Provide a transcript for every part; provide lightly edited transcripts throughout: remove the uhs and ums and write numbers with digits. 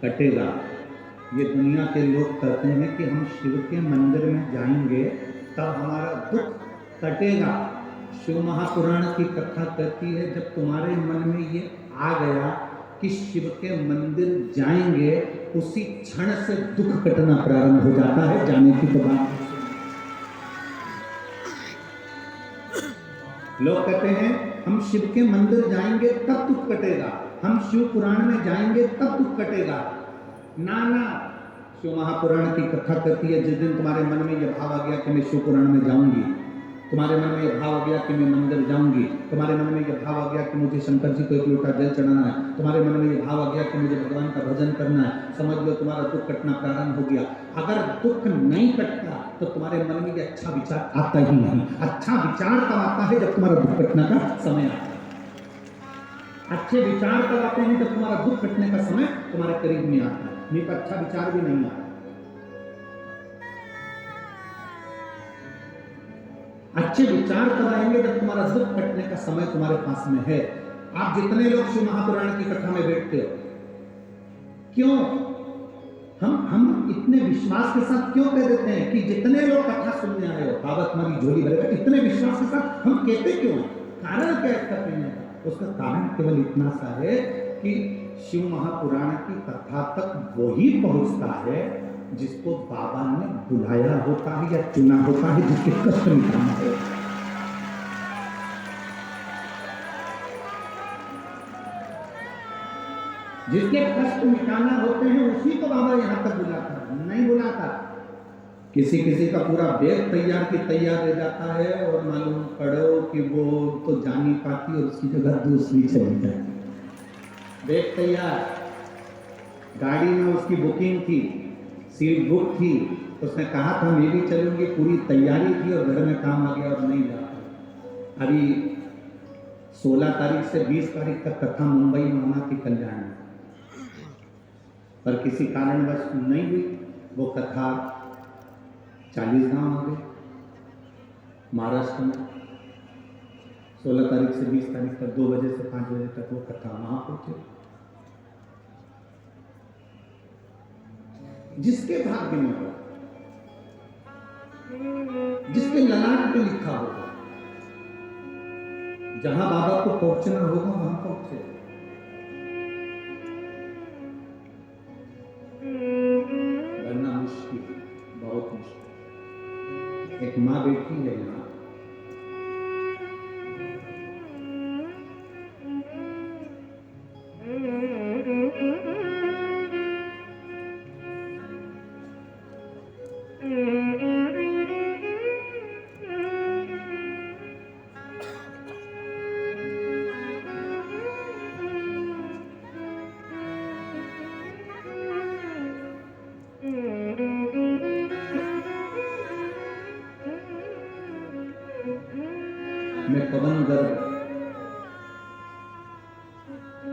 कटेगा। ये दुनिया के लोग कहते हैं कि हम शिव के मंदिर में जाएंगे तब हमारा दुख कटेगा। शिव महापुराण की कथा कहती है जब तुम्हारे मन में ये आ गया कि शिव के मंदिर जाएंगे, उसी क्षण से दुख कटना प्रारंभ हो जाता है। जाने की तो बात लोग कहते हैं हम शिव के मंदिर जाएंगे तब दुख कटेगा, हम शिव पुराण में जाएंगे तब दुख कटेगा। ना ना, शिव महापुराण की कथा कहती है जिस दिन तुम्हारे मन में यह भाव आ गया कि मैं शिव पुराण में जाऊंगी, तुम्हारे मन में यह भाव आ गया कि मैं मंदिर जाऊंगी, तुम्हारे मन में यह भाव आ गया कि मुझे शंकर जी को एक लोटा जल चढ़ाना है, तुम्हारे मन में यह भाव आ गया कि मुझे भगवान का भजन करना है, समझ लो तुम्हारा दुख कटना प्रारंभ हो गया। अगर दुख नहीं कटता तो तुम्हारे मन में यह अच्छा विचार आता ही नहीं। अच्छा विचार तब आता है जब तुम्हारा दुख कटने का समय आता है। अच्छे विचार तब आते हैं जब तुम्हारा दुख कटने का समय तुम्हारे करीब में आता है, नहीं तो अच्छा विचार भी नहीं आता। अच्छे विचार तब आएंगे जब तुम्हारा दुख कटने का समय तुम्हारे पास में है। आप जितने लोग शिव महापुराण की कथा में बैठते हो, क्यों हम इतने विश्वास के साथ क्यों कह देते हैं कि जितने लोग कथा सुनने आए हो बाबा तुम्हारी झोली भरेगा, इतने विश्वास के साथ हम कहते क्यों? कारण क्या इसका कहने का? उसका कारण केवल इतना सा है कि शिव महापुराण की कथा तक वही पहुंचता है जिसको बाबा ने बुलाया होता है या चुना होता है, जिसके कष्ट मिटाना है। जिसके कष्ट मिटाना होते हैं उसी को बाबा यहां तक बुलाता है, नहीं बुलाता। किसी किसी का पूरा बैग तैयार की तैयार रह जाता है और मालूम पड़ो कि वो तो जा नहीं पाती और उसकी जगह दूसरी चली जाती। बैग तैयार, गाड़ी में उसकी बुकिंग थी, सीट बुक थी, उसने कहा था मैं भी चलूंगी, पूरी तैयारी थी और घर में काम आ गया और नहीं जा पाई। अभी 16 तारीख से 20 तारीख तक कथा मुंबई में होना थी कल्याण में, पर किसी कारणवश नहीं हुई। वो कथा 40 गांव हो गए महाराष्ट्र में। 16 तारीख से 20 तारीख तक 2 बजे से 5 बजे तक वो कथा वहां पहुंचे। जिसके भाग्य में हो, जिसके ललाट पे लिखा होगा, जहां बाबा को पहुंचना होगा वहां पहुंचे। वरना मुश्किल, बहुत मुश्किल। एक माँ बैठी है यहाँ,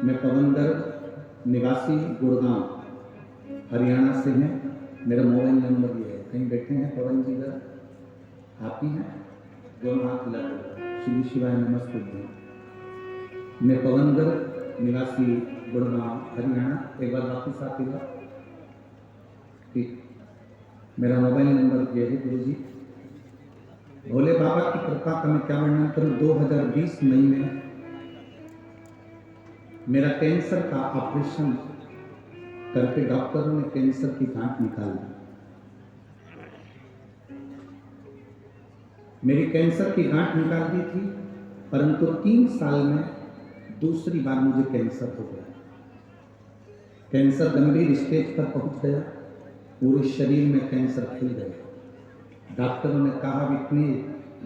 मैं पवन गर्ग निवासी गुड़गांव हरियाणा से हैं। मेरा मोबाइल नंबर ये है। कहीं बैठे हैं पवन जी गर्ग? आप ही हैं? दोनों हाथ मिला श्री शिवाय नमस्ते। मैं पवन गर्ग निवासी गुड़गांव हरियाणा। एक बार वापस आतीगा। ठीक, मेरा मोबाइल नंबर ये है। गुरु जी भोले बाबा की कृपा का मैं क्या वर्णन करूं। 2020 मई में मेरा कैंसर का ऑपरेशन करके डॉक्टरों ने कैंसर की गांठ निकाल दी। मेरी कैंसर की गांठ निकाल दी थी, परंतु 3 साल में दूसरी बार मुझे कैंसर हो गया। कैंसर गंभीर स्टेज पर पहुंच गया, पूरे शरीर में कैंसर फैल गया। डॉक्टरों ने कहा इतनी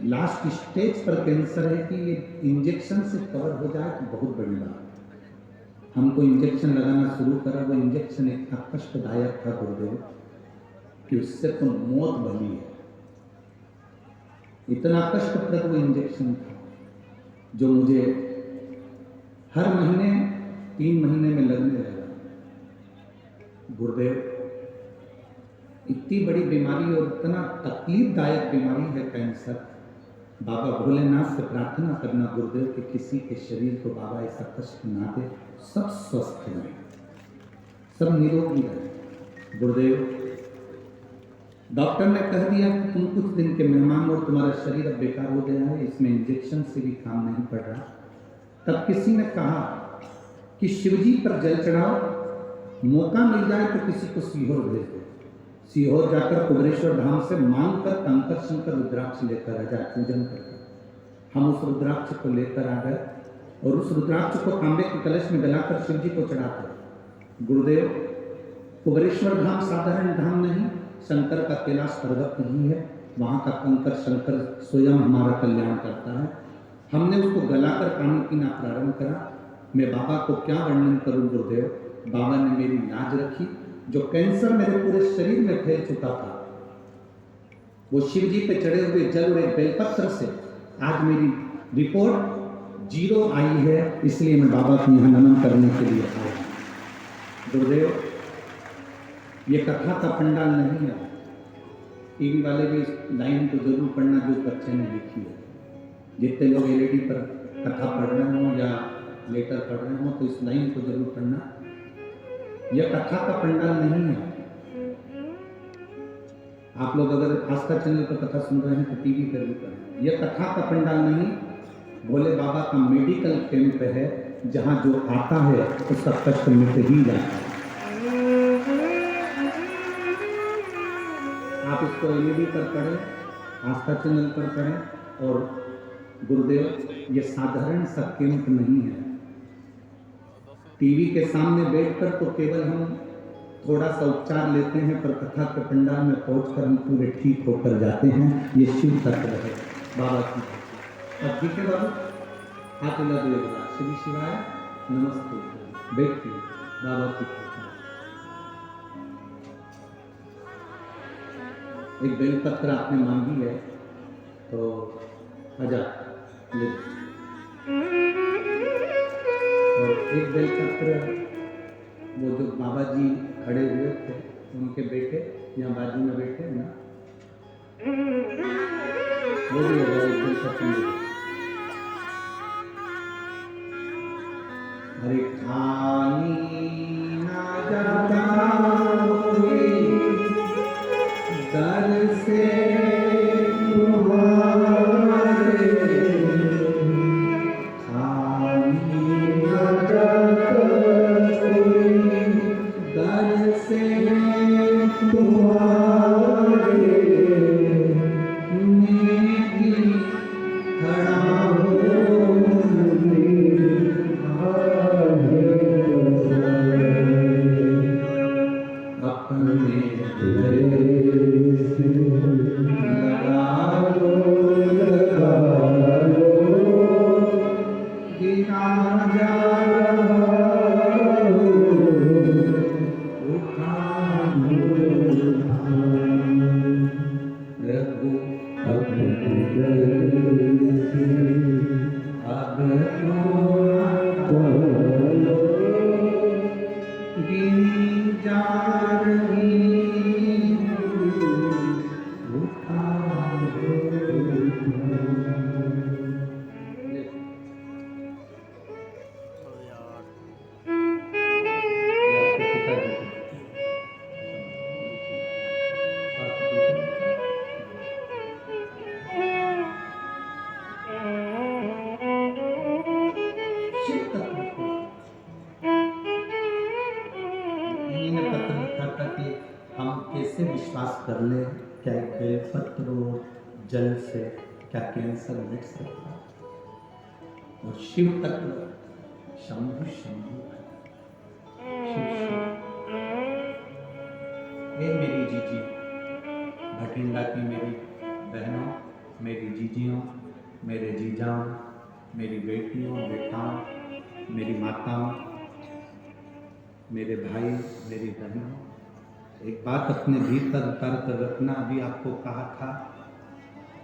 लास्ट स्टेज पर कैंसर है कि ये इंजेक्शन से कवर हो जाए तो बहुत बड़ी बात। हमको इंजेक्शन लगाना शुरू करा। वो इंजेक्शन इतना कष्टदायक था गुरुदेव कि उससे तो मौत भली है। इतना कष्टप्रद वो इंजेक्शन था जो मुझे हर महीने 3 महीने में लगने लगा। गुरुदेव इतनी बड़ी बीमारी और इतना तकलीफदायक बीमारी है कैंसर। बाबा भोलेनाथ से प्रार्थना करना गुरुदेव कि किसी के शरीर को बाबा ऐसा कष्ट ना दे, सब स्वस्थ रहे, सब निरोगी रहे। गुरुदेव, डॉक्टर ने कह दिया कि तुम कुछ दिन के मेहमान और तुम्हारा शरीर अब बेकार हो गया है, इसमें इंजेक्शन से भी काम नहीं पड़ रहा। तब किसी ने कहा कि शिवजी पर जल चढ़ाओ, मौका मिल जाए तो किसी को सीहोर भेज दो। सीहोर जाकर कुबरेश्वर धाम से मांग कर कंकर शंकर रुद्राक्ष लेकर आ जाए, पूजन करके। हम उस रुद्राक्ष को लेकर आ गए और उस रुद्राक्ष को तांबे के कलश में गलाकर शिव जी को चढ़ाते। गुरुदेव, कुबरेश्वर धाम साधारण धाम नहीं, शंकर का कैलाश पर्वत नहीं है। वहाँ का कंकर शंकर स्वयं हमारा कल्याण करता है। हमने उसको गलाकर पानी पीना प्रारंभ करा। मैं बाबा को क्या वर्णन करूं गुरुदेव। बाबा ने मेरी लाज रखी। जो कैंसर मेरे पूरे शरीर में फैल चुका था, वो शिव जी पे चढ़े हुए जल और एक बेलपत्र से आज मेरी रिपोर्ट 0 आई है। इसलिए मैं बाबा को यहाँ नमन करने के लिए आया। गुरुदेव, ये कथा का पंडाल नहीं है। टीवी वाले भी इस लाइन को जरूर पढ़ना जो बच्चे ने लिखी है। जितने लोग एलईडी पर कथा पढ़ रहे हो या लेटर पढ़ रहे हो तो इस लाइन को जरूर पढ़ना। यह कथा का पंडाल नहीं है। आप लोग अगर आस्था चैनल पर कथा सुन रहे हैं तो टीवी पर भी पढ़ें। यह कथा का पंडाल नहीं, भोले बाबा का मेडिकल कैंप है, जहां जो आता है उसका कष्ट मिट ही जाता है। आप इसको एलईडी पर पढ़ें, आस्था चैनल पर पढ़ें। और गुरुदेव, ये साधारण सा कैंप नहीं है। टीवी के सामने बैठकर तो केवल हम थोड़ा सा उपचार लेते हैं, पर कथा के पंडाल में पहुंचकर हम पूरे ठीक होकर जाते हैं। ये शिव तत्व है बाबा की। अब ठीक है बाबू, हाथ लगा दो। श्री शिवाय नमस्ते। बैठिए, बाबा की कृपा। एक बेलपत्र आपने मांगी है तो आजा ले। और एक बेलपत्र वो जो बाबा जी खड़े हुए थे, उनके बेटे यहाँ बाजू में बैठे हैं ना, वो भी होगा एक बेलपत्र। हरे खानी ना जाता दर से विश्वास कर ले क्या बेलपत्र और जल से क्या कैंसर मिट सकता है। और शिव तत्व शंभु शंभु ये मेरी जीजी भटिंडा की मेरी बहनों, मेरी जीजियों, मेरे जीजाओं, मेरी बेटियों, बेटाओं, मेरी माताओं, मेरे भाई, मेरी बहनों, एक बात अपने भीतर उतार कर रखना। अभी आपको कहा था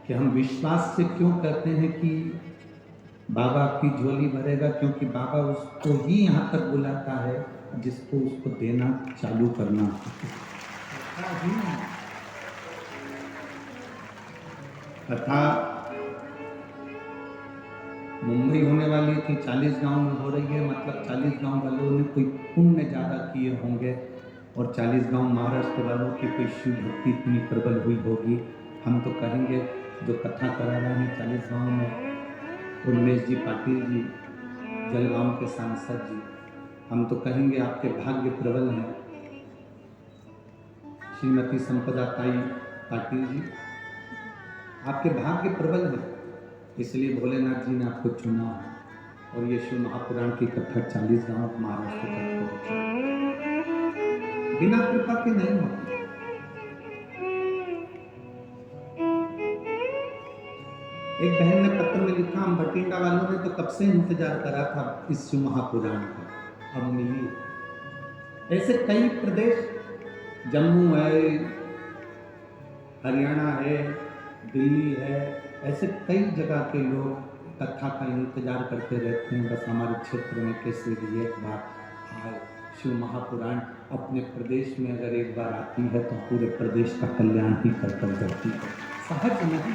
कि हम विश्वास से क्यों कहते हैं कि बाबा की झोली भरेगा, क्योंकि बाबा उसको ही यहाँ तक बुलाता है जिसको उसको देना चालू करना। तथा मुंबई होने वाली थी, 40 गांव में हो रही है, मतलब 40 गांव वालों ने कोई पुण्य ज़्यादा किए होंगे और 40 गांव महाराष्ट्र वालों की कोई शिव भक्ति इतनी प्रबल हुई होगी। हम तो कहेंगे जो कथा करा रहे हैं 40 गांव में उमेश जी पाटिल जी, जलगांव के सांसद जी, हम तो कहेंगे आपके भाग्य प्रबल हैं। श्रीमती संपदा ताई पाटिल जी, आपके भाग्य प्रबल है, इसलिए भोलेनाथ जी ने आपको चुना है और ये शिव महापुराण की कथा 40 गांव महाराष्ट्र तक पहुंची। बिना कृपा के नहीं होती। एक बहन ने पत्र में लिखा, हम बठिंडा वालों ने तो कब से इंतजार करा था इस शिव महापुराण का, अब मिली। ऐसे कई प्रदेश, जम्मू है, हरियाणा है, दिल्ली है, ऐसे कई जगह के लोग कथा का इंतजार करते रहते हैं। बस हमारे क्षेत्र में कैसे भी एक बार आए शिव महापुराण अपने प्रदेश में अगर एक बार आती है तो पूरे प्रदेश का कल्याण ही कर करती है। सहज नहीं,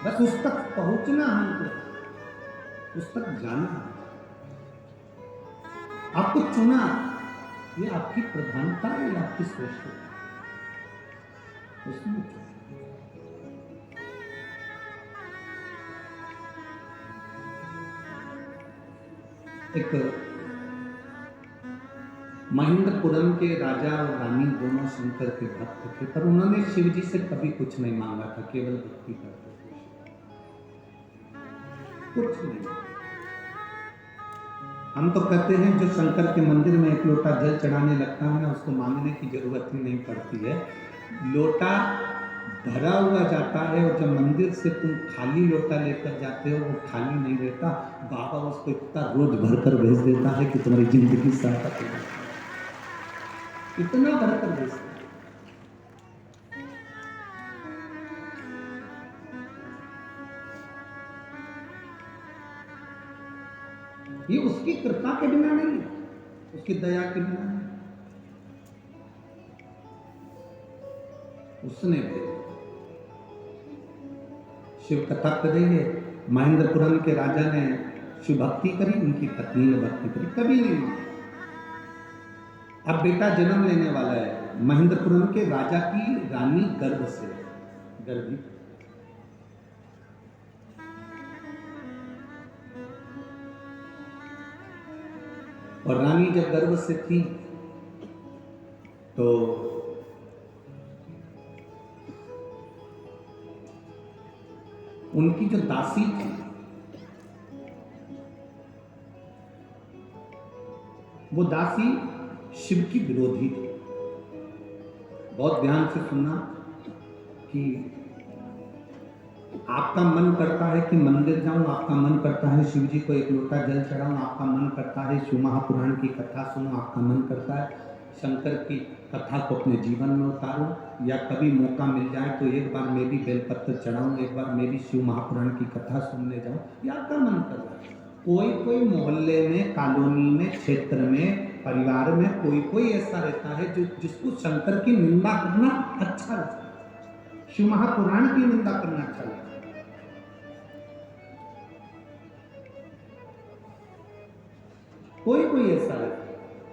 बस उस तक पहुंचना हमको, उस तक जाना। आपको चुना, ये आपकी प्रधानता है या आपकी श्रेष्ठता? उसमें एक महेंद्रपुरम के राजा और रानी दोनों शंकर के भक्त थे, पर उन्होंने शिव जी से कभी कुछ नहीं मांगा था, केवल भक्ति करते थे, कुछ नहीं। हम तो कहते हैं जो शंकर के मंदिर में एक लोटा जल चढ़ाने लगता है ना, उसको मांगने की जरूरत ही नहीं पड़ती है। लोटा भरा हुआ जाता है और जब मंदिर से तुम खाली लोटा लेकर जाते हो, वो खाली नहीं रहता, बाबा उसको इतना रोज भरकर भेज देता है कि तुम्हारी जिंदगी सार्थक हो जाती है, इतना भरकर भेजता है। ये उसकी कृपा के बिना नहीं, उसकी दया के बिना नहीं, उसने भेजा। शिव कथा करेंगे, महेंद्रपुरम के राजा ने शिव भक्ति करी, उनकी पत्नी ने भक्ति करी, कभी नहीं मांगा। अब बेटा जन्म लेने वाला है, महेंद्रपुरम के राजा की रानी गर्भ से, गर्भी, और रानी जब गर्भ से थी तो उनकी जो दासी थी वो दासी शिव की विरोधी थी। बहुत ध्यान से सुनना कि आपका मन करता है कि मंदिर जाऊं, आपका मन करता है शिव जी को एक लोटा जल चढ़ाऊं, आपका मन करता है शिव महापुराण की कथा सुनूं, आपका मन करता है शंकर की कथा को अपने जीवन में उतारूं, या कभी मौका मिल जाए तो एक बार मैं भी बेलपत्र चढ़ाऊं, एक बार मैं भी शिव महापुराण की कथा सुनने जाऊं, ये आपका मन कर रहा है। कोई कोई मोहल्ले में, कॉलोनी में, क्षेत्र में, परिवार में कोई कोई ऐसा रहता है जो जिसको शंकर की निंदा करना अच्छा लगता है, शिव महापुराण की निंदा करना अच्छा लगता है। कोई कोई ऐसा है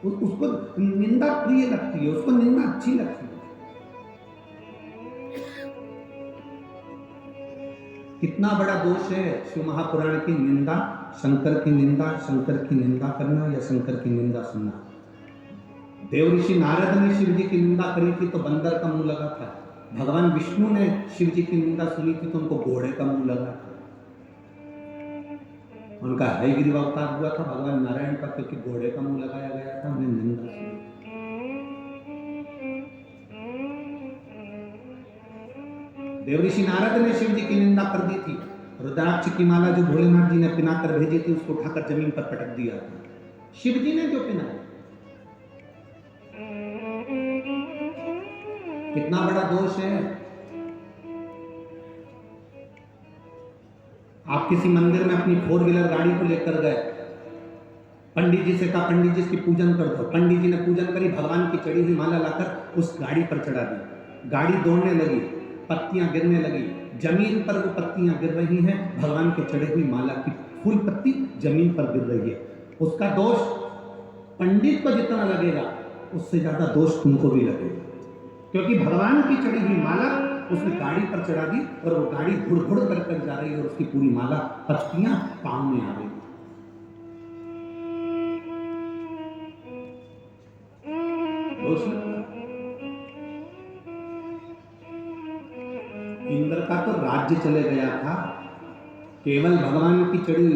उसको निंदा प्रिय लगती है, उसको निंदा अच्छी लगती है। कितना बड़ा दोष है शिव महापुराण की निंदा, शंकर की निंदा, शंकर की निंदा करना या शंकर की निंदा सुनना। देव ऋषि नारद ने शिव जी की निंदा करी थी तो बंदर का मुंह लगा था, भगवान विष्णु ने शिव जी की निंदा सुनी थी तो उनको घोड़े का मुंह लगा था। उनका हयग्रीव अवतार हुआ था भगवान नारायण का, क्योंकि घोड़े का मुंह लगाया गया था, उन्हें निंदा सुनी। देव ऋषि नारद ने शिव जी की निंदा कर दी थी, रुद्राक्ष की माला जो भोलेनाथ जी ने पिनाकर भेजी थी उसको उठाकर जमीन पर पटक दिया था, शिव जी ने जो पिनाया। कितना बड़ा दोष है। आप किसी मंदिर में अपनी 4 व्हीलर गाड़ी को लेकर गए, पंडित जी से कहा पंडित जी इसकी पूजन कर दो, पंडित जी ने पूजन करी, भगवान की चढ़ी हुई माला लाकर उस गाड़ी पर चढ़ा दी, गाड़ी दौड़ने लगी, पत्तियां गिरने लगी, जमीन पर वो पत्तियां गिर रही हैं, भगवान के चढ़े हुई माला की फूल पत्ती जमीन पर गिर रही है। उसका दोष पंडित को जितना लगेगा उससे ज्यादा दोष तुमको भी लगेगा, क्योंकि भगवान की चढ़ी हुई माला उसने गाड़ी पर चढ़ा दी और वो गाड़ी घुड़ घुड़ कर जा रही है और उसकी पूरी माला पत्तियां पांव में आ रही। इंद्र का तो राज्य चले गया था, केवल भगवान की चढ़ी,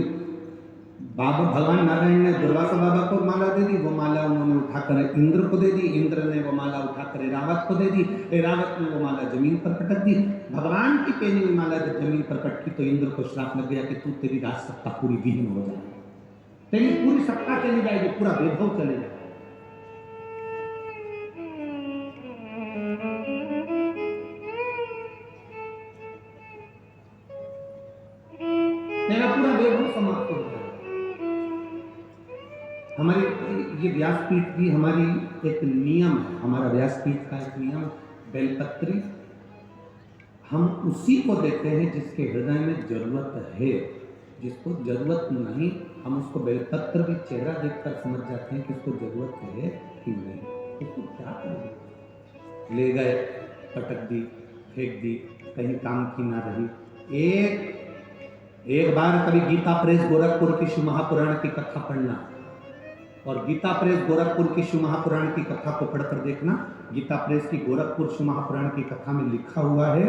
बाबा भगवान नारायण ने दुर्वासा बाबा को माला दे दी, वो माला उन्होंने उठाकर इंद्र को दे दी, इंद्र ने वो माला उठाकर ऐरावत को दे दी, ऐरावत ने वो माला जमीन पर पटक दी। भगवान की पहनी हुई माला जब जमीन पर पटकी तो इंद्र को श्राप लग गया कि तू, तेरी राज सत्ता पूरी विहीन हो जाएगी, तेरी पूरी सत्ता चली जाएगी, पूरा वैभव चले जाएगा, तेरा पूरा वैभव समाप्त हो जाएगा। हमारी ये व्यासपीठ की हमारी एक नियम है, हमारा व्यासपीठ का एक नियम, बेलपत्री हम उसी को देते हैं जिसके हृदय में जरूरत है, जिसको जरूरत नहीं हम उसको बेलपत्र भी चेहरा देखकर समझ जाते हैं कि उसको जरूरत है कि नहीं, उसको क्या करेंगे, ले गए, पटक दी, फेंक दी, कहीं काम की ना रही। एक बार कभी गीता प्रेस गोरखपुर की शिव महापुराण की कथा पढ़ना, और गीता प्रेस गोरखपुर की शिव महापुराण की कथा को पढ़कर देखना। गीता प्रेस की गोरखपुर शिव महापुराण की कथा में लिखा हुआ है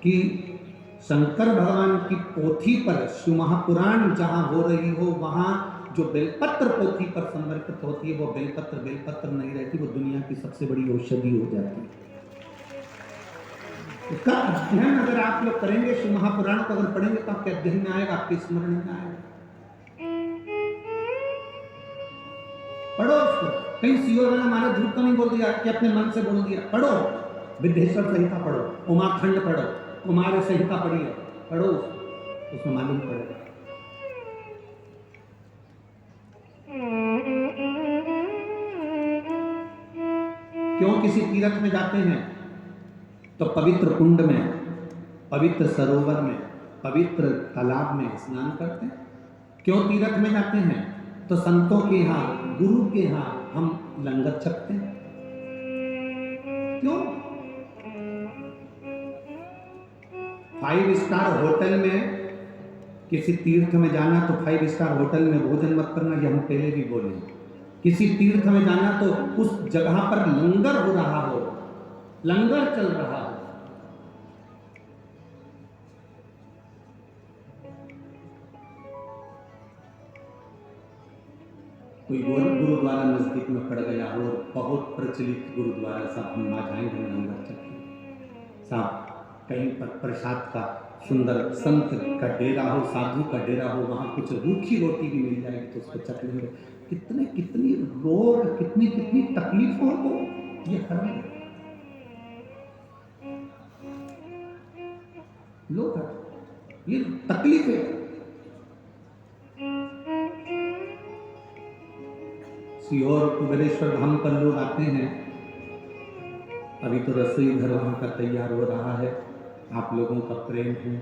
कि शंकर भगवान की पोथी पर शिव महापुराण जहां हो रही हो, वहां जो बेलपत्र पोथी पर समर्पित होती है, वो बेलपत्र नहीं रहती, वो दुनिया की सबसे बड़ी औषधि हो जाती है। उसका अध्ययन अगर आप लोग करेंगे, शिव महापुराण को अगर पढ़ेंगे तो आपके अध्ययन में आएगा, आपके स्मरण में आएगा। पढ़ो उसको, कहीं सीओ ने हमारा झूठ तो नहीं बोल दिया कि अपने मन से बोल दिया। पढ़ो, विद्येश्वर संहिता पढ़ो, उमाखंड पढ़ो, कुमार संहिता पढ़िए, पढ़ो, उसमें मालूम पड़ेगा। क्यों किसी तीर्थ में जाते हैं तो पवित्र कुंड में, पवित्र सरोवर में, पवित्र तालाब में स्नान करते हैं? क्यों तीर्थ में जाते हैं तो संतों के यहाँ, गुरु के यहाँ हम लंगर छकते हैं? क्यों? 5 स्टार होटल में किसी तीर्थ में जाना तो 5 स्टार होटल में भोजन मत करना, ये हम पहले भी बोले। किसी तीर्थ में जाना तो उस जगह पर लंगर हो रहा हो, लंगर चल रहा हो। कोई गुरुद्वारा नजदीक में पड़ गया हो, बहुत प्रचलित गुरुद्वारा, साहब हम वहां जाएंगे, लंगर चलेंगे, साहब कहीं पर प्रसाद का सुंदर संत का डेरा हो, साधु का डेरा हो, वहां कुछ रूखी रोटी भी मिल जाएगी तो उसको चख लेंगे। कितनी रोग, कितनी तकलीफों को ये हर लोग, ये तकलीफ है। सीहोर कुबेरेश्वर धाम पर लोग आते हैं, अभी तो रसोई घर वहां का तैयार हो रहा है, आप लोगों का प्रेम है,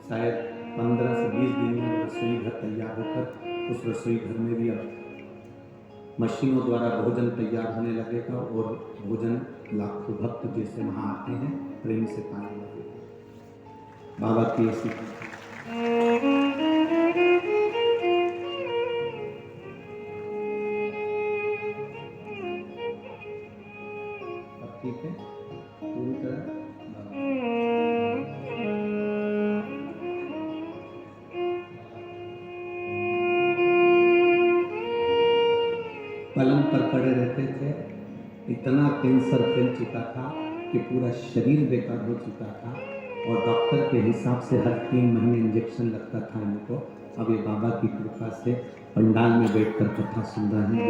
शायद 15 से 20 दिन में रसोई घर तैयार होकर उस रसोई घर में भी अब मशीनों द्वारा भोजन तैयार होने लगेगा और भोजन लाखों भक्त जैसे वहां आते हैं प्रेम से पाने लगेगा। बाबा की ऐसी ठीक है, पूरी तरह पलंग पर पड़े रहते थे, इतना कैंसर फैल चुका था कि पूरा शरीर बेकार हो चुका था और डॉक्टर के हिसाब से हर 3 महीने इंजेक्शन लगता था इनको। अब ये बाबा की कृपा से पंडाल में बैठकर कथा सुन रहे हैं।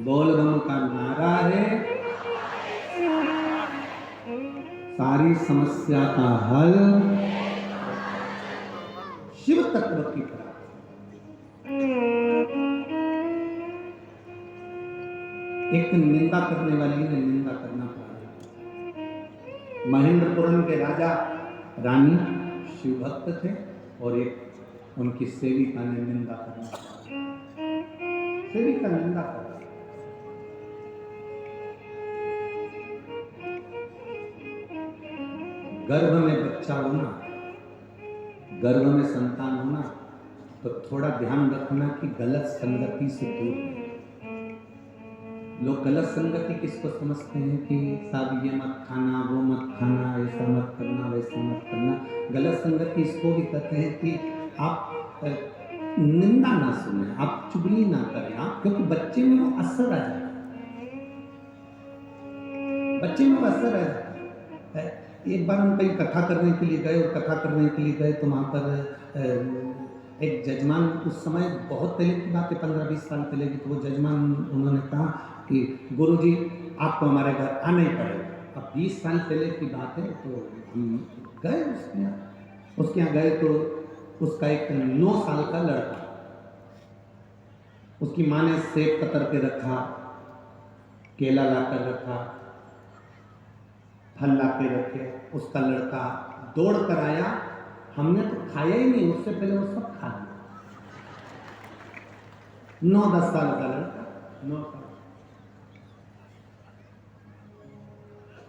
बोल बम का नारा है, सारी समस्या का हल शिव तत्व की प्राप्ति। एक निंदा करने वाली ने निंदा करना पड़ा। महेंद्रपुरम के राजा रानी शिव भक्त थे और एक उनकी सेविका ने निंदा करना पड़ा। सेविका निंदा कर, गर्भ में बच्चा होना, गर्भ में संतान होना, तो थोड़ा ध्यान रखना कि गलत संगति से दूर। लोग गलत संगति किसको समझते हैं कि साहब ये मत खाना, वो मत खाना, ऐसा मत करना, वैसा मत करना। गलत संगति इसको भी कहते हैं कि आप निंदा ना सुने, आप चुगली ना करें, आप, क्योंकि बच्चे में वो असर आ जाता है, बच्चे में वो असर आ जाता है। एक बार हम कहीं कथा करने के लिए गए, और कथा करने के लिए गए तो वहाँ पर एक जजमान, उस समय बहुत पहले की बात है, 15-20 साल पहले की, तो वो जजमान उन्होंने कहा कि गुरुजी आपको हमारे घर आना ही पड़ेगा। अब 20 साल पहले की बात है, तो हम गए उसके यहाँ गए तो उसका एक 9 साल का लड़का, उसकी माँ ने सेब कतर के रखा, केला ला कर रखा, फल ला के रखे, उसका लड़का दौड़ कर आया। हमने तो खाया ही नहीं, उससे पहले वो सब खा लिया। 9-10 साल का लड़का, 9 साल।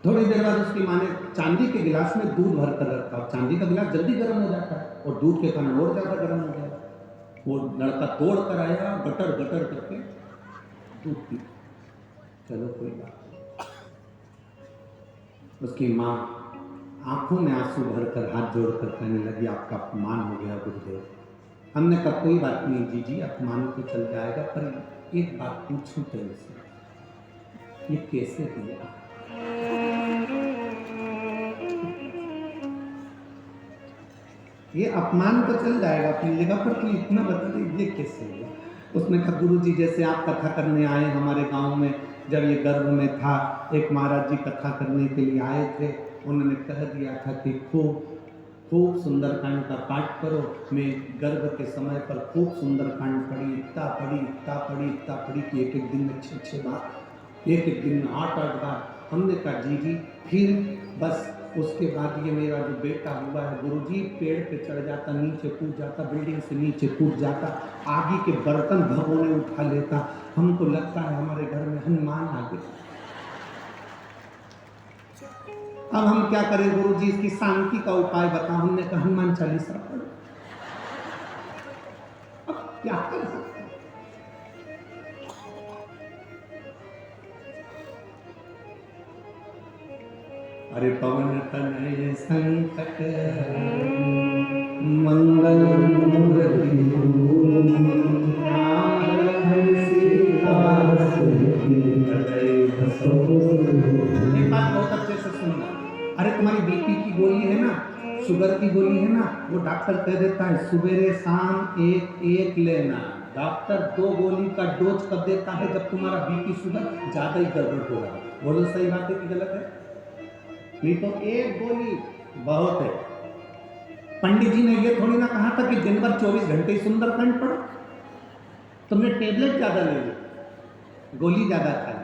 थोड़ी देर बाद उसकी माँ ने चांदी के गिलास में दूध भर कर रखा, और चांदी का गिलास जल्दी गर्म हो जाता है और दूध के कारण और ज्यादा गर्म हो गया। वो लड़का तोड़ कर आया, गटर गटर करके दूध पी। चलो कोई बात नहीं। उसकी माँ आंखों में आंसू भरकर हाथ जोड़कर कहने लगी, आपका अपमान हो गया गुरुदेव। हमने कहा कोई बात नहीं जीजी, अपमान तो चल जाएगा, पर एक बात पूछूं तेरे से, ये कैसे हुआ? ये अपमान तो चल जाएगा अपनी जगह, पर तू इतना बता दे ये कैसे हुआ? उसने कहा गुरुजी, जैसे आप कथा करने आए हमारे गांव में, जब ये गर्भ में था, एक महाराज जी कथा करने के लिए आए थे, उन्होंने कह दिया था कि खूब सुंदरकांड का पाठ करो। मैं गर्भ के समय पर खूब सुंदरकांड पढ़ी, इतना पढ़ी कि एक दिन में 6 बार, एक दिन में 8 बार। हमने कहा जी फिर बस उसके बाद ये मेरा जो बेटा हुआ है गुरुजी, पेड़ पे चढ़ जाता, नीचे कूद जाता, बिल्डिंग से नीचे कूद जाता, आगे के बर्तन भगोने उठा लेता, हमको लगता है हमारे घर में हनुमान आ गए। अब हम क्या करें गुरुजी, इसकी शांति का उपाय बता। हमने कहा हनुमान चालीसा पढ़ो। अब क्या कर सकते हैं? अरे पवन तनय संकट मंगल मूर्ति, एक बात बहुत अच्छे से सुनना। अरे तुम्हारी बीपी की गोली है ना, शुगर की गोली है ना, वो डॉक्टर कह देता है सवेरे शाम एक लेना। डॉक्टर 2 गोली का डोज कब देता है? जब तुम्हारा बीपी शुगर ज्यादा ही गड़बड़ हो रहा है। बोलो सही बात है कि गलत है? नहीं तो 1 गोली बहुत है। पंडित जी ने ये थोड़ी ना कहा था कि दिन भर 24 घंटे ही सुंदरकांड पढ़ो। तुमने टेबलेट ज्यादा ले ली, गोली ज्यादा खाई।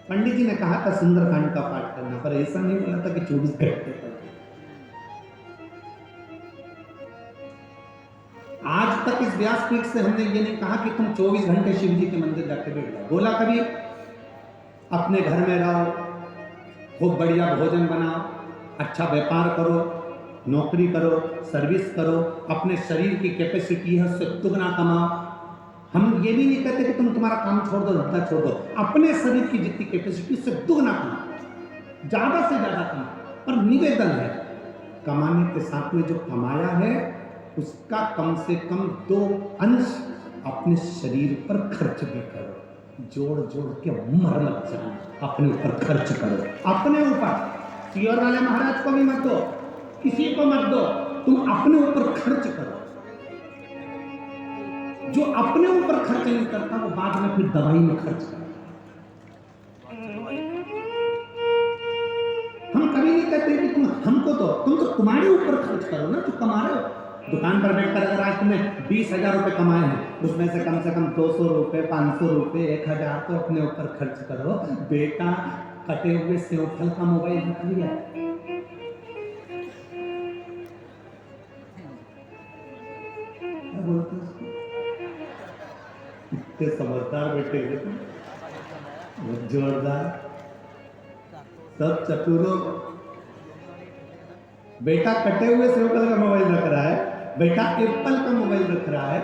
पंडित जी ने कहा था सुंदरकांड का पाठ करना, पर ऐसा नहीं बोला था कि 24 घंटे पढ़ो। आज तक इस व्यासपीठ से हमने ये नहीं कहा कि तुम 24 घंटे शिव जी के मंदिर जाके बैठ जाओ। बोला कभी अपने घर में रहो, खूब बढ़िया भोजन बनाओ, अच्छा व्यापार करो, नौकरी करो, सर्विस करो, अपने शरीर की कैपेसिटी है उससे दुगना कमाओ। हम ये भी नहीं कहते कि तुम तुम्हारा काम छोड़ दो, धंधा छोड़ दो। अपने शरीर की जितनी कैपेसिटी उससे दुगना कमाओ, ज्यादा से ज्यादा कमाओ। पर निवेदन है, कमाने के साथ में जो कमाया है उसका कम से कम 2 अंश अपने शरीर पर खर्च भी करो। जोड़ जोड़ के मर मत जाना, अपने ऊपर खर्च करो, अपने ऊपर। सियोर वाले महाराज को भी मत दो, किसी को मत दो, तुम अपने ऊपर खर्च करो। जो अपने ऊपर खर्च नहीं करता वो बाद में फिर दवाई में खर्च करता। हम कभी नहीं कहते कि तुम हमको दो, तुम तो तुम्हारे ऊपर खर्च करो ना, जो कमा रहे हो। दुकान पर बैठकर अगर आज तुमने 20,000 रुपये कमाए हैं, उसमें से कम 200 रुपये, 500 रुपये, 1,000 तो अपने ऊपर खर्च करो। बेटा कटे हुए सेवफल का मोबाइल रख लिया, बोलते इतने समझदार बेटे बहुत जोरदार, सब चतुरों। बेटा कटे हुए सेवफल का मोबाइल रख रहा है, बेटा एप्पल का मोबाइल रख रहा है,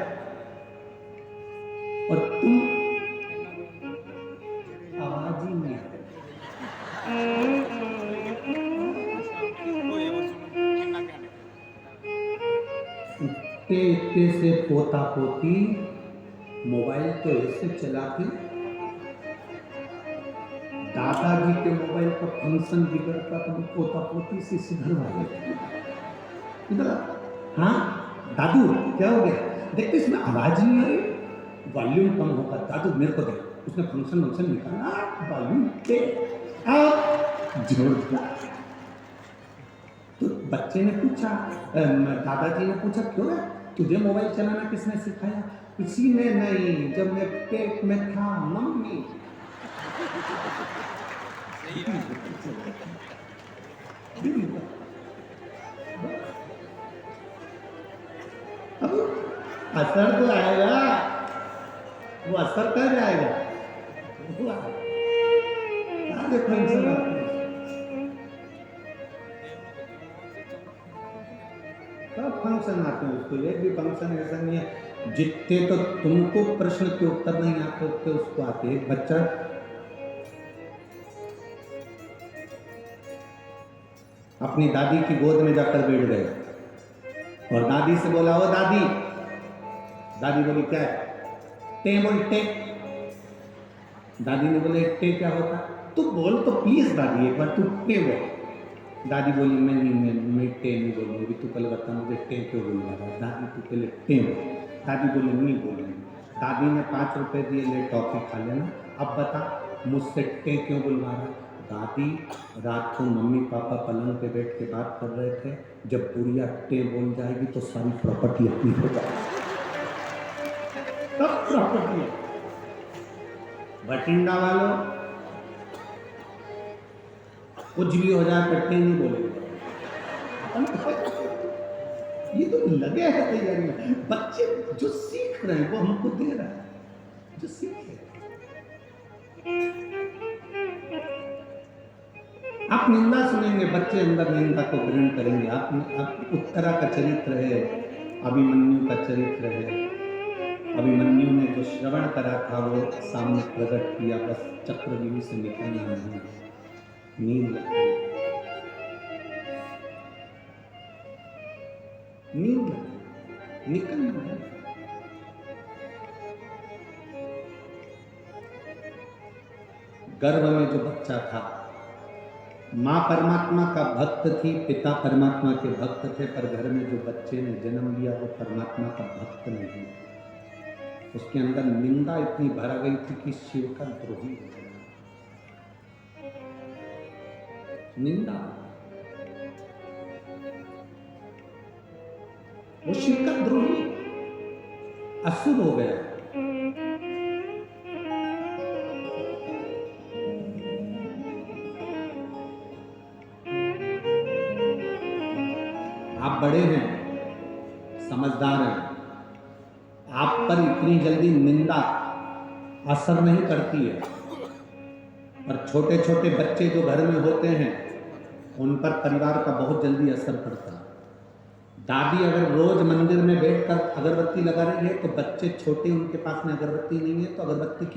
और तुम आवाज ही नहीं आती। इतने से पोता पोती मोबाइल तो ऐसे चलाती, दादाजी के मोबाइल पर फंक्शन बिगड़ता तो पोता पोती से सुधरवा लेते। इधर हाँ दादू क्या हो गया, देखते इसमें आवाज नहीं आ रही, वॉल्यूम कम होगा। दादू मेरे को दे, उसने फंक्शन निकाला, वॉल्यूम पे जोर दिया। तो बच्चे ने पूछा, दादाजी ने पूछा क्यों है, तुझे मोबाइल चलाना किसने सिखाया? किसी ने नहीं, जब मैं पेट में था मम्मी। अब असर तो आएगा, वो असर कर जाएगा। सब फंक्शन आते हैं उसको, एक भी फंक्शन ऐसा नहीं है जितने तो तुमको प्रश्न के उत्तर नहीं आते उतने उसको आते। एक बच्चा अपनी दादी की गोद में जाकर बैठ गया और दादी से बोला, ओ दादी। दादी बोली क्या है? टे बोल टे। दादी ने बोले टे क्या होता? तू बोल तो प्लीज दादी, एक बार तू टे बोल। दादी बोली मैं टे नहीं बोलूँगी, तू पहले बता मुझे टे क्यों बोल रहा है? दादी तू पहले टे बोल। दादी बोली नहीं बोलूँगी। दादी ने 5 रुपए दिए, ले टॉफी खा लेना, अब बता मुझसे टे क्यों बुलवा रहा है? दादी रात को मम्मी पापा पलंग पे बैठ के बात कर रहे थे, जब बुढ़िया टे बोल जाएगी तो सारी प्रॉपर्टी अपनी हो जाएगी। सब प्रॉपर्टी बठिंडा वालों कुछ भी हो जाए कट्टे नहीं बोलेंगे। ये तो लगे हैं तैयारी में। बच्चे जो सीख रहे हैं वो हमको दे रहा है, जो सीखे। आप निंदा सुनेंगे, बच्चे अंदर निंदा को ग्रहण करेंगे। आप उत्तरा का चरित्र है, अभिमन्यु का चरित्र है। अभिमन्यु ने जो श्रवण करा था वो सामने प्रकट किया, बस चक्रव्यूह से निकलना नहीं, नींद निकलना है। गर्भ में जो बच्चा था, माँ परमात्मा का भक्त थी, पिता परमात्मा के भक्त थे, पर घर में जो बच्चे ने जन्म लिया वो परमात्मा का भक्त नहीं। उसके अंदर निंदा इतनी भरा गई थी कि शिव का द्रोही हो गया। निंदा, वो शिव का द्रोही, असुर हो गया। आप बड़े हैं, समझदार हैं, आप पर इतनी जल्दी निंदा असर नहीं करती है, और छोटे छोटे बच्चे जो घर में होते हैं उन पर परिवार का बहुत जल्दी असर पड़ता है। दादी अगर रोज मंदिर में बैठकर अगरबत्ती लगा रही है तो बच्चे छोटे, उनके पास में अगरबत्ती नहीं है तो अगरबत्ती की